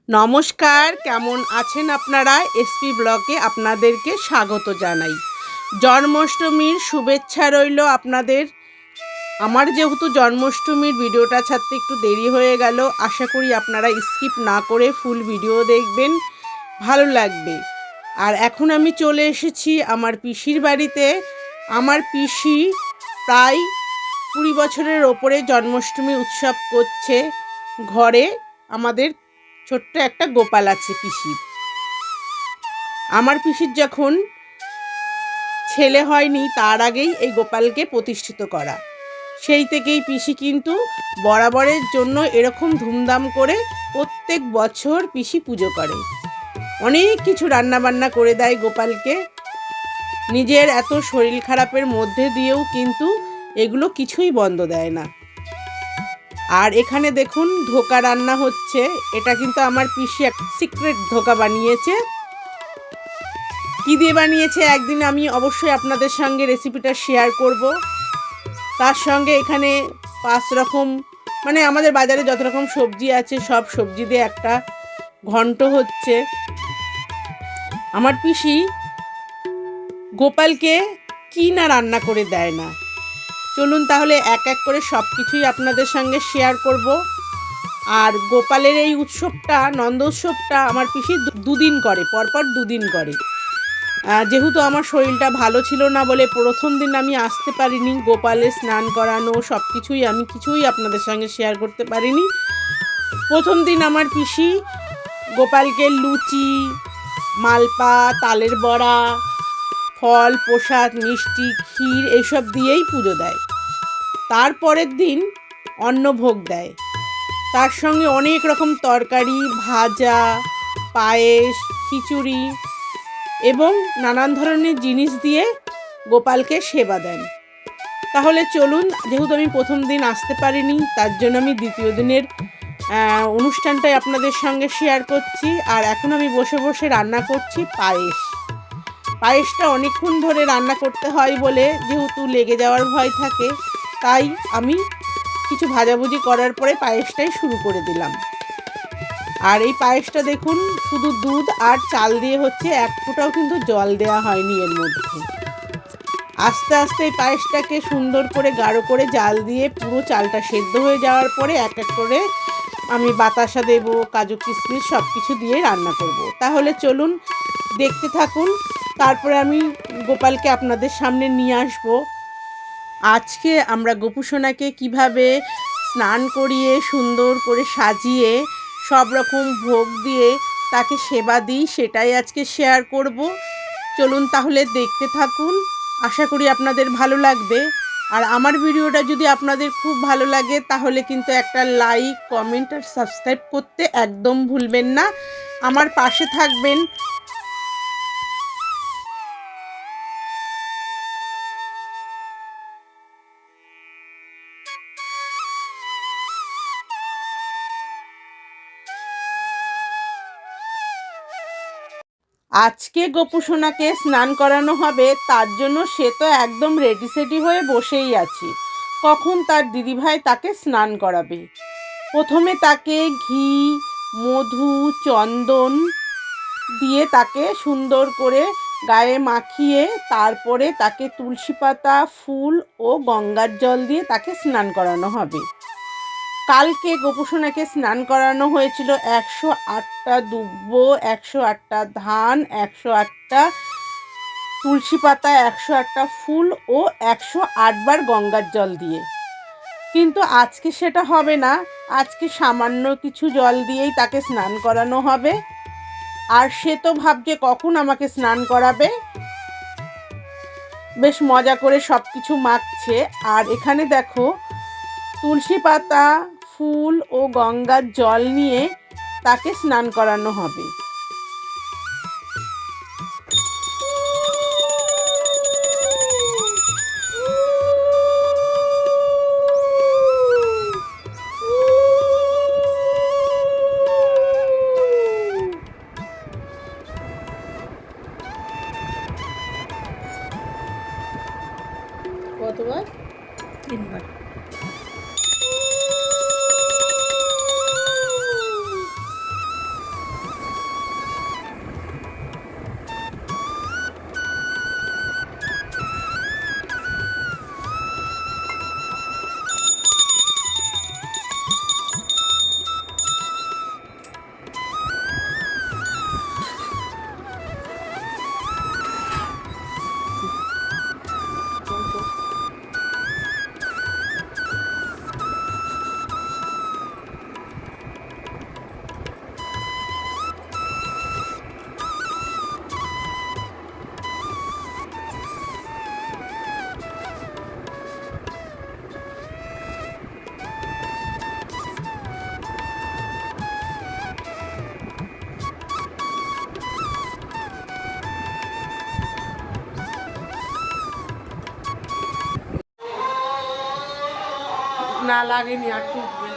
নমস্কার, কেমন আছেন আপনারা? এসপি ব্লগে আপনাদেরকে স্বাগত জানাই। জন্মাষ্টমীর শুভেচ্ছা রইল আপনাদের। আমার যেহেতু জন্মাষ্টমীর ভিডিওটা ছাড়তে একটু দেরি হয়ে গেল, আশা করি আপনারা স্কিপ না করে ফুল ভিডিও দেখবেন, ভালো লাগবে। আর এখন আমি চলে এসেছি আমার পিসির বাড়িতে। আমার পিসি প্রায় 20 বছরের ওপরে জন্মাষ্টমী উৎসব করছে। ঘরে আমাদের ছোট্ট একটা গোপাল আছে পিসির। আমার পিসির যখন ছেলে হয়নি তার আগেই এই গোপালকে প্রতিষ্ঠিত করা। সেই থেকেই পিসি কিন্তু বরাবরের জন্য এরকম ধুমধাম করে প্রত্যেক বছর পিসি পুজো করে। অনেক কিছু রান্নাবান্না করে দেয় গোপালকে। নিজের এত শরীর খারাপের মধ্যে দিয়েও কিন্তু এগুলো কিছুই বন্ধ দেয় না। আর এখানে দেখুন ধোকা রান্না হচ্ছে। এটা কিন্তু আমার পিসি এক সিক্রেট ধোকা বানিয়েছে। কী দিয়ে বানিয়েছে একদিন আমি অবশ্যই আপনাদের সঙ্গে রেসিপিটা শেয়ার করব। তার সঙ্গে এখানে 5 রকম মানে আমাদের বাজারে যত রকম সবজি আছে সব সবজি দিয়ে একটা ঘন্ট হচ্ছে। আমার পিসি গোপালকে কি না রান্না করে দেয় না। চলুন তাহলে এক এক করে সব কিছুই আপনাদের সঙ্গে শেয়ার করব। আর গোপালের এই উৎসবটা, নন্দ উৎসবটা আমার পিসি দুদিন করে, পরপর 2 দিন করে। যেহেতু আমার শরীরটা ভালো ছিল না বলে প্রথম দিন আমি আসতে পারিনি। গোপালের স্নান করানো সব কিছুই আমি কিছুই আপনাদের সঙ্গে শেয়ার করতে পারিনি। প্রথম দিন আমার পিসি গোপালকে লুচি, মালপা, তালের বড়া, ফল, প্রসাদ, মিষ্টি, ক্ষীর এইসব দিয়েই পুজো দেয়। তারপরের দিন অন্নভোগ দেয়। তার সঙ্গে অনেক রকম তরকারি, ভাজা, পায়েস, খিচুড়ি এবং নানান ধরনের জিনিস দিয়ে গোপালকে সেবা দেন। তাহলে চলুন, যেহেতু আমি প্রথম দিন আসতে পারিনি তার জন্য আমি দ্বিতীয় দিনের অনুষ্ঠানটাই আপনাদের সঙ্গে শেয়ার করছি। আর এখন আমি বসে বসে রান্না করছি পায়েস। পায়েসটা অনেকক্ষণ ধরে রান্না করতে হয় বলে, যেহেতু লেগে যাওয়ার ভয় থাকে, তাই আমি কিছু ভাজাভুজি করার পরে পায়েসটাই শুরু করে দিলাম। আর এই পায়েসটা দেখুন শুধু দুধ আর চাল দিয়ে হচ্ছে, এক ফোঁটাও কিন্তু জল দেওয়া হয়নি এর মধ্যে। আস্তে আস্তে এই পায়েসটাকে সুন্দর করে গাঢ় করে জাল দিয়ে পুরো চালটা সেদ্ধ হয়ে যাওয়ার পরে এক এক করে আমি বাতাসা দেব, কাজু কিশমিশ সব কিছু দিয়ে রান্না করব। তাহলে চলুন দেখতে থাকুন। তারপরে আমি গোপালকে আপনাদের সামনে নিয়ে আসব। আজকে আমরা গোপুসোনাকে কিভাবে স্নান করিয়ে সুন্দর করে সাজিয়ে সব রকম ভোগ দিয়ে তাকে সেবা দিই সেটাই আজকে শেয়ার করব। চলুন তাহলে দেখতে থাকুন, আশা করি আপনাদের ভালো লাগবে। আর আমার ভিডিওটা যদি আপনাদের খুব ভালো লাগে তাহলে কিন্তু একটা লাইক, কমেন্ট আর সাবস্ক্রাইব করতে একদম ভুলবেন না। আমার পাশে থাকবেন। আজকে গোপুসোনাকে স্নান করানো হবে, তার জন্য সে তো একদম রেডি সেডি হয়ে বসেই আছে। কখন তার দিদিভাই তাকে স্নান করাবে। প্রথমে তাকে ঘি, মধু, চন্দন দিয়ে তাকে সুন্দর করে গায়ে মাখিয়ে তারপরে তাকে তুলসী পাতা, ফুল ও গঙ্গার জল দিয়ে তাকে স্নান করানো হবে। কালকে গোপুসোনাকে স্নান করানো হয়েছিল 108টা দুব্ব, 108টা ধান, 108টা তুলসী পাতা, 108টা ফুল ও 108 বার গঙ্গার জল দিয়ে। কিন্তু আজকে সেটা হবে না। আজকে সামান্য কিছু জল দিয়েই তাকে স্নান করানো হবে। আর সে তো ভাবছে কখন আমাকে স্নান করাবে। বেশ মজা করে সব কিছু মাখছে। আর এখানে দেখো তুলসী পাতা, ফুল ও গঙ্গার জল নিয়ে তাকে স্নান করানো হবে। কতবার? 3 বার। না লাগেনি, আর টুকবে।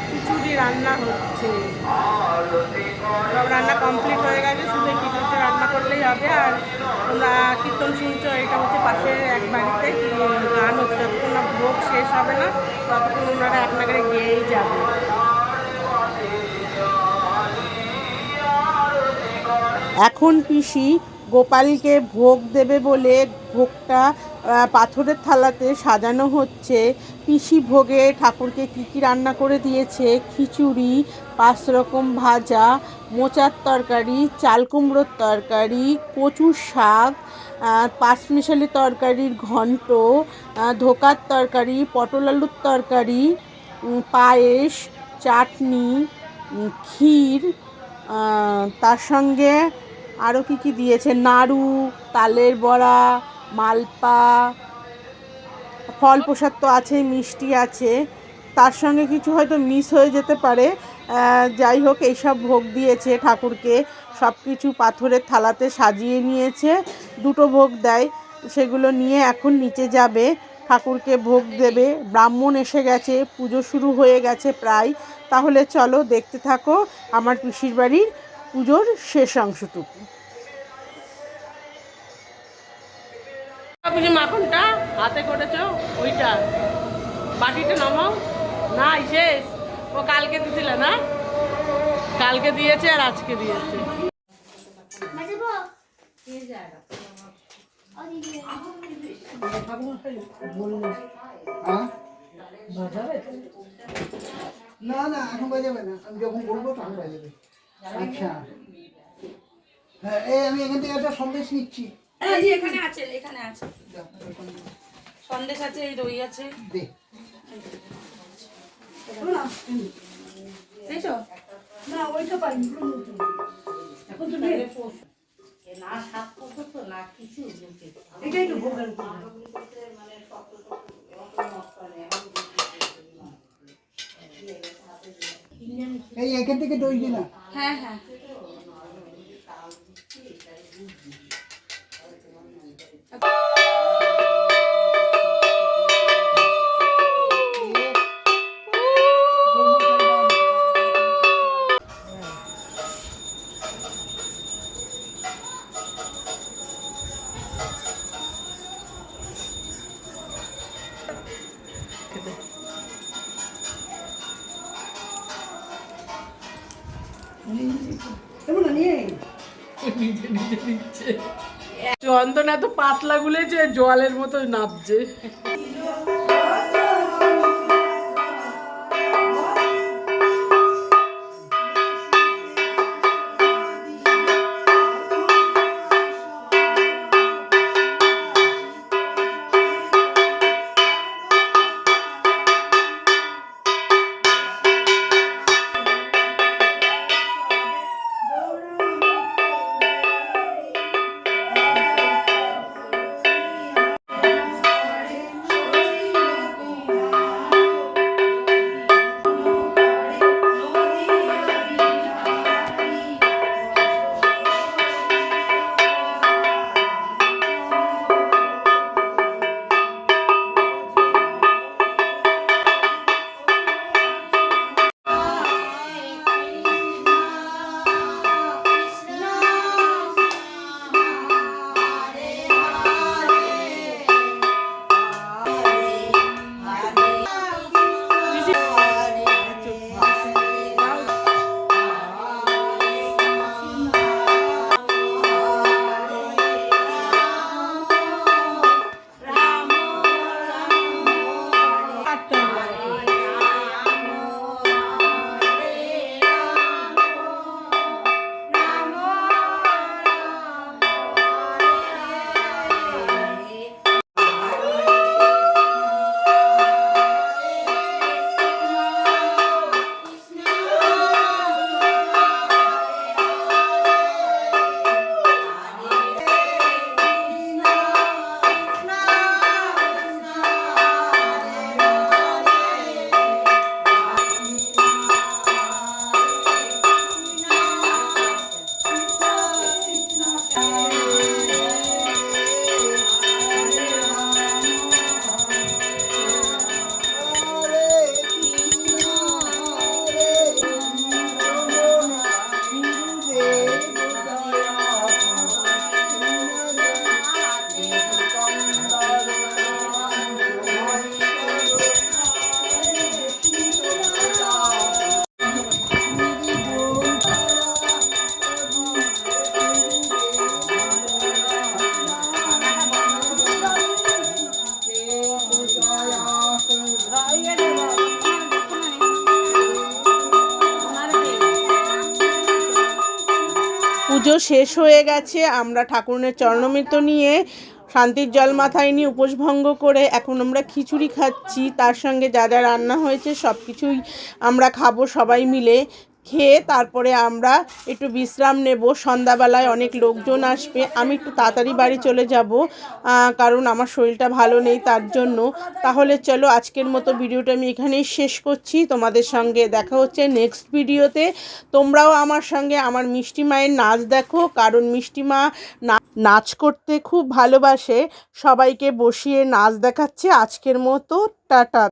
খিচুড়ি রান্না হচ্ছে, সব রান্না কমপ্লিট হয়ে গেছে, শুধু এই খিচুড়িটা রান্না করলেই হবে। আর তোমরা কীর্তন শুনছো, এটা হচ্ছে পাশের এক বাড়িতে গান হচ্ছে, যতক্ষণ না ভোগ শেষ হবে না ততক্ষণ ওনারা এক নাগারে গেয়েই যাবে। এখন পিসি গোপালকে ভোগ দেবে বলে ভোগটা পাথরের থালাতে সাজানো হচ্ছে। পিসি ভোগে ঠাকুরকে কী কী রান্না করে দিয়েছে: খিচুড়ি, 5 রকম ভাজা, মোচার তরকারি, চাল কুমড়োর তরকারি, কচুর শাক, 5 মিশালি তরকারির ঘন্ট, ধোকার তরকারি, পটল আলুর তরকারি, পায়েস, চাটনি, ক্ষীর, তার সঙ্গে আরও কী কী দিয়েছে, নাড়ু, তালের বড়া, মালপা, ফল প্রসাদ তো আছেই, মিষ্টি আছে, তার সঙ্গে কিছু হয়তো মিস হয়ে যেতে পারে। যাই হোক, এইসব ভোগ দিয়েছে ঠাকুরকে, সব কিছু পাথরের থালাতে সাজিয়ে নিয়েছে। 2টো ভোগ দেয়, সেগুলো নিয়ে এখন নিচে যাবে, ঠাকুরকে ভোগ দেবে। ব্রাহ্মণ এসে গেছে, পুজো শুরু হয়ে গেছে প্রায়। তাহলে চলো দেখতে থাকো আমার পিসির বাড়ির পুজোর শেষ অংশটুকু। মাখনটা হাতে করেছো, ওইটা বাটিটা নামাও না, শেষ। ও কালকে দিছিল না, কালকে দিয়েছে আর আজকে দিয়েছে। না না, এখন বাজাবে না, আমি যখন বলবো তখন বাজাবে। আচ্ছা, হ্যাঁ, এই আমি এখান থেকে একটা সন্দেশ নিচ্ছি। এখানে আছে, এখানে আছে সন্দেশ আছে, এই দই আছে। দে না, ওইটা পাইনি এখন তো না, সাত বছর তো না কিছু, এটাই তো ভোগের এই এখান থেকে দই দিনা। হ্যাঁ হ্যাঁ, চন্দন এত পাতলা গুলেছে, জলের মতো নাবছে। শেষ হয়ে গেছে। আমরা ঠাকুরের চরণামৃত নিয়ে শান্তির জল মাথায় নিয়ে উপোস ভঙ্গ করে এখন আমরা খিচুড়ি খাচ্ছি। তার সঙ্গে যা যা রান্না হয়েছে সব কিছুই আমরা খাবো সবাই মিলে। খেয়ে তারপরে আমরা একটু বিশ্রাম নেব। সন্ধ্যাবেলায় অনেক লোকজন আসবে, আমি একটু তাড়াতাড়ি বাড়ি চলে যাব, কারণ আমার শরীরটা ভালো নেই তার জন্য। তাহলে চলো আজকের মতো ভিডিওটা আমি এখানেই শেষ করছি। তোমাদের সঙ্গে দেখা হচ্ছে নেক্সট ভিডিওতে। তোমরাও আমার সঙ্গে আমার মিষ্টি মায়ের নাচ দেখো, কারণ মিষ্টি মা নাচ করতে খুব ভালোবাসে। সবাইকে বসিয়ে নাচ দেখাচ্ছে। আজকের মতো টাটা।